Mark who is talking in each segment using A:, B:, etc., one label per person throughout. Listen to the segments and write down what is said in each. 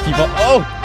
A: Keep on. Oh!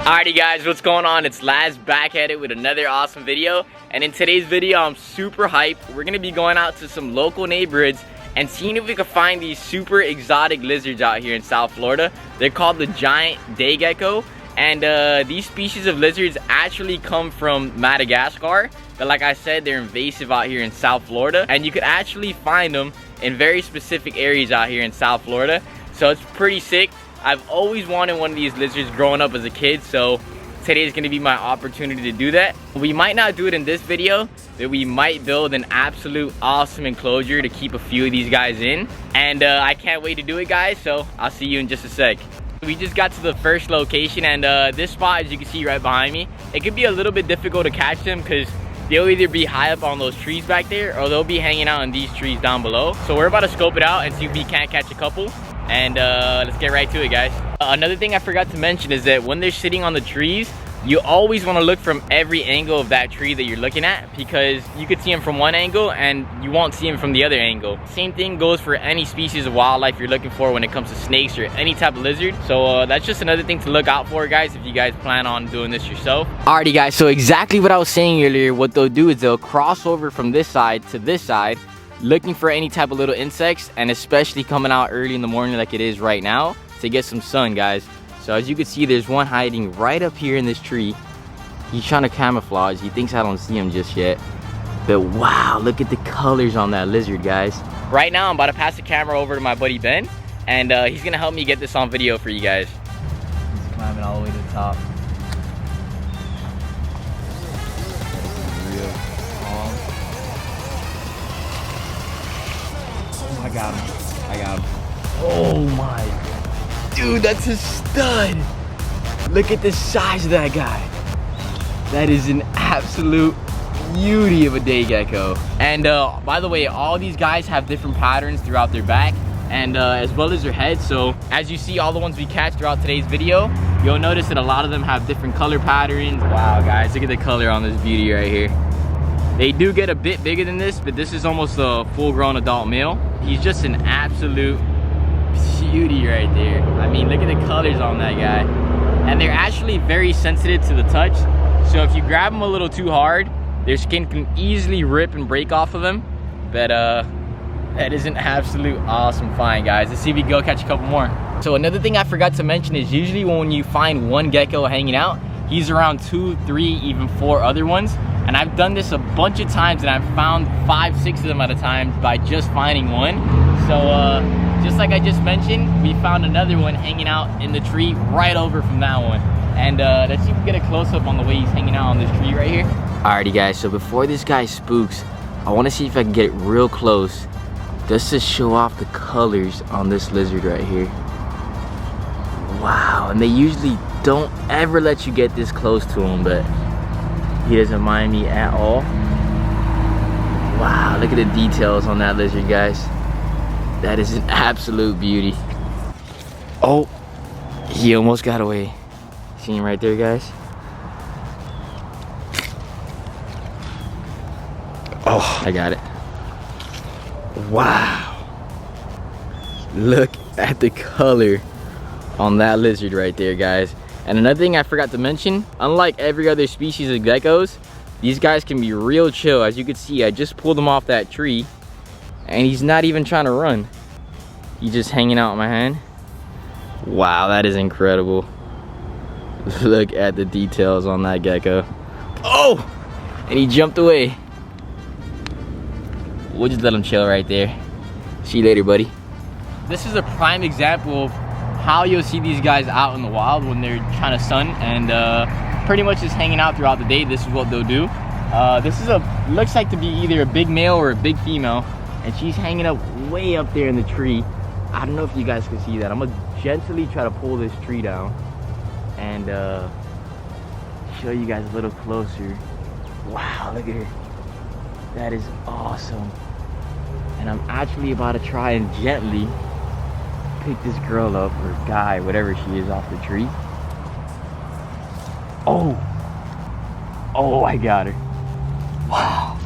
A: Alrighty guys, what's going on? It's Laz back at it with another awesome video. And in today's video, I'm super hyped. We're gonna be going out to some local neighborhoods and seeing if we can find these super exotic lizards out here in South Florida. They're called the Giant Day Gecko. And these species of lizards actually come from Madagascar. But like I said, they're invasive out here in South Florida. And you could actually find them in very specific areas out here in South Florida. So it's pretty sick. I've always wanted one of these lizards growing up as a kid, so today is gonna be my opportunity to do that. We might not do it in this video, but we might build an absolute awesome enclosure to keep a few of these guys in. And I can't wait to do it, guys, so I'll see you in just a sec. We just got to the first location, and this spot, as you can see right behind me, it could be a little bit difficult to catch them because they'll either be high up on those trees back there or they'll be hanging out in these trees down below. So we're about to scope it out and see if we can't catch a couple. And let's get right to it, guys. Another thing I forgot to mention is that when they're sitting on the trees, you always want to look from every angle of that tree that you're looking at, because you could see them from one angle and you won't see them from the other angle. Same thing goes for any species of wildlife you're looking for when it comes to snakes or any type of lizard. So that's just another thing to look out for, guys, if you guys plan on doing this yourself. Alrighty guys, so exactly what I was saying earlier, what they'll do is they'll cross over from this side to this side, looking for any type of little insects, and especially coming out early in the morning like it is right now to get some sun, guys. So as you can see, there's one hiding right up here in this tree. He's trying to camouflage. He thinks I don't see him just yet. But wow, look at the colors on that lizard, guys. Right now, I'm about to pass the camera over to my buddy Ben, and he's gonna help me get this on video for you guys. He's climbing all the way to the top. Real calm. Oh, I got him. I got him. Oh my. Dude, that's a stud. Look at the size of that guy. That is an absolute beauty of a day gecko. And by the way, all these guys have different patterns throughout their back and as well as their head. So as you see all the ones we catch throughout today's video, you'll notice that a lot of them have different color patterns. Wow, guys, look at the color on this beauty right here. They do get a bit bigger than this, but this is almost a full-grown adult male. He's just an absolute beauty right there. I mean, look at the colors on that guy. And they're actually very sensitive to the touch. So if you grab them a little too hard, their skin can easily rip and break off of them. But that is an absolute awesome find, guys. Let's see if we can go catch a couple more. So another thing I forgot to mention is usually when you find one gecko hanging out, he's around 2, 3, even 4 other ones. And I've done this a bunch of times, and I've found 5, 6 of them at a time by just finding one. So just like I just mentioned, we found another one hanging out in the tree right over from that one. And let's see if we can get a close-up on the way he's hanging out on this tree right here. Alrighty guys, so before this guy spooks, I want to see if I can get real close just to show off the colors on this lizard right here. Wow, and they usually don't ever let you get this close to him, but he doesn't mind me at all. Wow, look at the details on that lizard, guys. That is an absolute beauty. Oh, he almost got away. See him right there, guys? Oh, I got it. Wow. Look at the color on that lizard right there, guys. And another thing I forgot to mention, unlike every other species of geckos, these guys can be real chill. As you can see, I just pulled him off that tree and he's not even trying to run. He's just hanging out in my hand. Wow, that is incredible. Look at the details on that gecko. Oh, and he jumped away. We'll just let him chill right there. See you later, buddy. This is a prime example of how you'll see these guys out in the wild when they're trying to sun and pretty much just hanging out throughout the day. This is what they'll do. This is looks like to be either a big male or a big female, and she's hanging up way up there in the tree. I don't know if you guys can see that. I'm gonna gently try to pull this tree down and show you guys a little closer. Wow, look at her. That is awesome. And I'm actually about to try and gently pick this girl up, or guy, whatever she is, off the tree. Oh, I got her. Wow.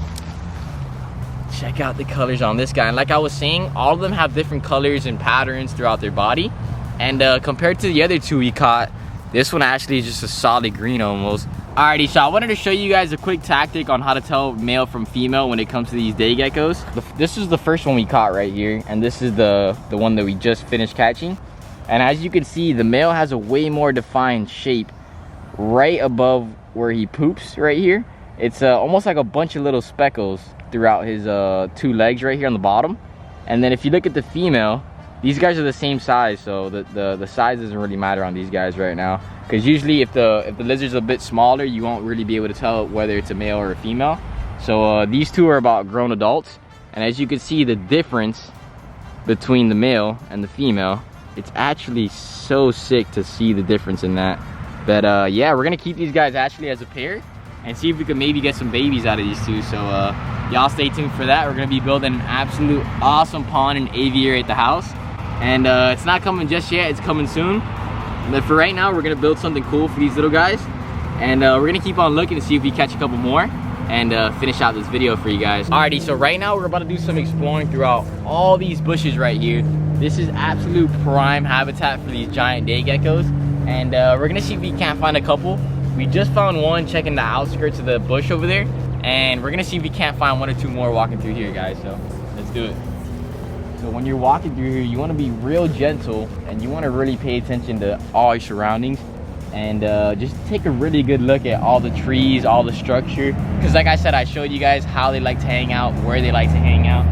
A: check out the colors on this guy. And like I was saying, all of them have different colors and patterns throughout their body. And compared to the other two we caught, this one actually is just a solid green almost. Alrighty, so I wanted to show you guys a quick tactic on how to tell male from female when it comes to these day geckos. This is the first one we caught right here, and this is the one that we just finished catching. And as you can see, the male has a way more defined shape right above where he poops right here. It's almost like a bunch of little speckles throughout his two legs right here on the bottom. And then if you look at the female, these guys are the same size, so the size doesn't really matter on these guys right now. Because usually if the lizard's a bit smaller, you won't really be able to tell whether it's a male or a female. So these two are about grown adults. And as you can see, the difference between the male and the female, it's actually so sick to see the difference in that. But yeah, we're gonna keep these guys actually as a pair and see if we can maybe get some babies out of these two. So y'all stay tuned for that. We're gonna be building an absolute awesome pond and aviary at the house. And it's not coming just yet, it's coming soon. But for right now, we're gonna build something cool for these little guys. And we're gonna keep on looking to see if we catch a couple more and finish out this video for you guys. Alrighty, so right now we're about to do some exploring throughout all these bushes right here. This is absolute prime habitat for these giant day geckos. And we're gonna see if we can't find a couple. We just found one checking the outskirts of the bush over there. And we're gonna see if we can't find one or two more walking through here, guys. So let's do it. So when you're walking through here, you want to be real gentle and you want to really pay attention to all your surroundings and just take a really good look at all the trees, all the structure. Because like I said, I showed you guys how they like to hang out, where they like to hang out.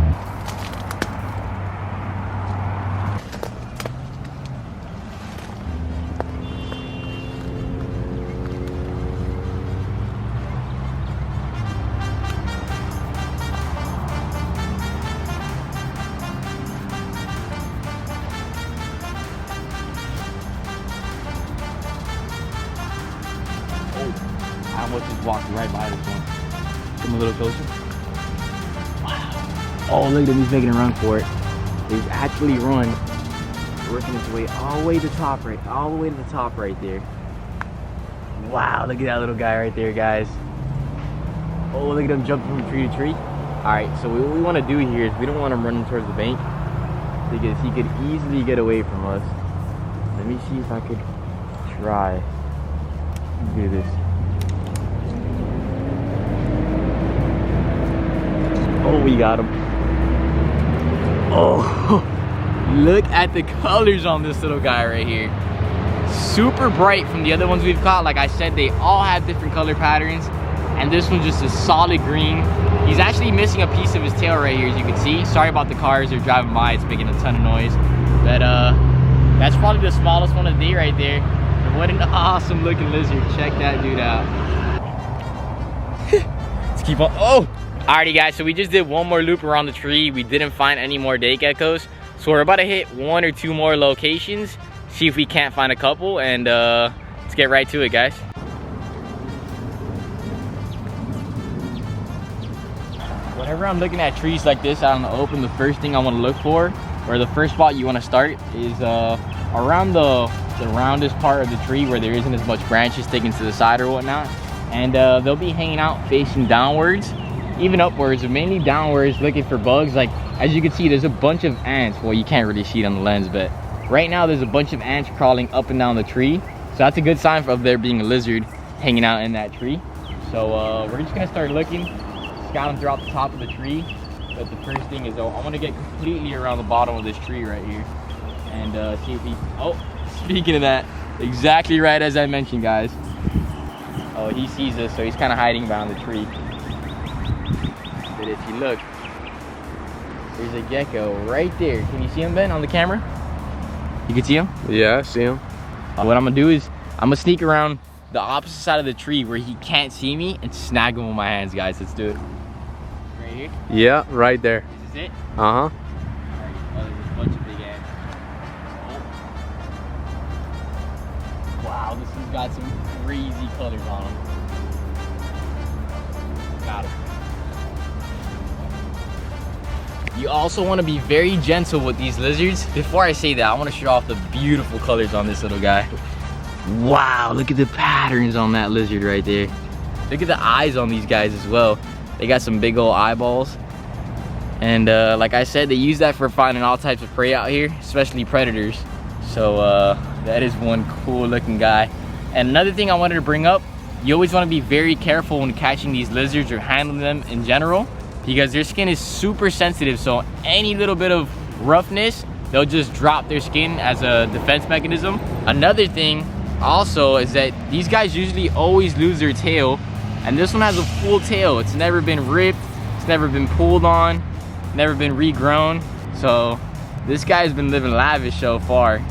A: I almost just walked right by this one. Come a little closer. Wow. Oh, look at him. He's making a run for it. He's actually run, working his way all the way to the top right there. Wow, look at that little guy right there, guys. Oh, look at him jumping from tree to tree. All right, so what we want to do here is we don't want him running towards the bank because he could easily get away from us. Let me see if I could try. Do this. Oh, we got him. Oh, look at the colors on this little guy right here. Super bright from the other ones we've caught. Like I said, they all have different color patterns, and this one's just a solid green. He's actually missing a piece of his tail right here, as you can see. Sorry about the cars, they're driving by, it's making a ton of noise. But that's probably the smallest one of the day right there. What an awesome looking lizard. Check that dude out. Let's keep on. Oh! Alrighty guys, so we just did one more loop around the tree. We didn't find any more day geckos. So we're about to hit one or two more locations. See if we can't find a couple, and let's get right to it, guys. Whenever I'm looking at trees like this out in the open, the first thing I want to look for, or the first spot you want to start, is around the roundest part of the tree where there isn't as much branches sticking to the side or whatnot. And they'll be hanging out facing downwards, even upwards, but mainly downwards, looking for bugs. Like as you can see, there's a bunch of ants. Well, you can't really see it on the lens, but right now there's a bunch of ants crawling up and down the tree. So that's a good sign of there being a lizard hanging out in that tree. So we're just gonna start looking, scouting throughout the top of the tree. But the first thing is, I want to get completely around the bottom of this tree right here and see if he, oh, speaking of that, exactly right as I mentioned, guys. Oh, he sees us, so he's kind of hiding behind the tree. But if you look, there's a gecko right there. Can you see him, Ben, on the camera? You can see him?
B: Yeah, I see him.
A: What I'm gonna do is, I'm gonna sneak around the opposite side of the tree where he can't see me and snag him with my hands, guys. Let's do it. Right here?
B: Yeah, right there.
A: Is this it?
B: Uh-huh.
A: Alright, oh, there's a bunch of big ants. Oh. Wow, this one's got some crazy colors on him. Got him. You also want to be very gentle with these lizards. Before I say that, I want to show off the beautiful colors on this little guy. Wow, look at the patterns on that lizard right there. Look at the eyes on these guys as well. They got some big old eyeballs. And like I said, they use that for finding all types of prey out here, especially predators. So that is one cool looking guy. And another thing I wanted to bring up, you always want to be very careful when catching these lizards or handling them in general, because their skin is super sensitive. So any little bit of roughness, they'll just drop their skin as a defense mechanism. Another thing also is that these guys usually always lose their tail, and this one has a full tail. It's never been ripped, it's never been pulled on, never been regrown. So this guy's been living lavish so far.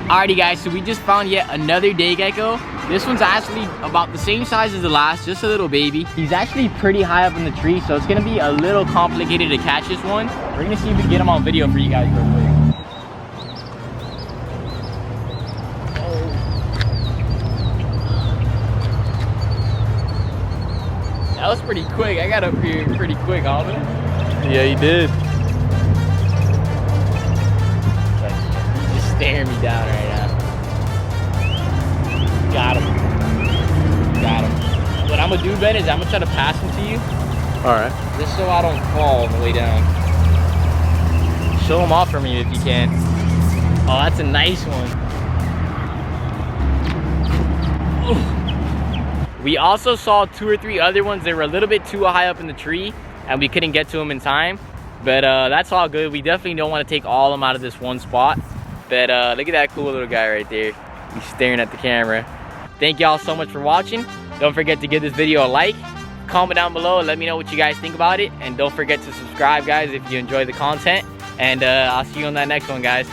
A: Alrighty guys, so we just found yet another day gecko. This one's actually about the same size as the last, just a little baby. He's actually pretty high up in the tree, so it's gonna be a little complicated to catch this one. We're gonna see if we can get him on video for you guys real quick. That was pretty quick. I got up here pretty quick, Alden.
B: Yeah, you did.
A: Staring me down right now. Got him. Got him. What I'm gonna do, Ben, is I'm gonna try to pass him to you.
B: Alright.
A: Just so I don't fall on the way down. Show him off for me if you can. Oh, that's a nice one. Ooh. We also saw 2 or 3 other ones that were a little bit too high up in the tree, and we couldn't get to them in time. But that's all good. We definitely don't want to take all of them out of this one spot. But look at that cool little guy right there. He's staring at the camera. Thank y'all so much for watching. Don't forget to give this video a like. Comment down below and let me know what you guys think about it. And don't forget to subscribe, guys, if you enjoy the content. And I'll see you on that next one, guys.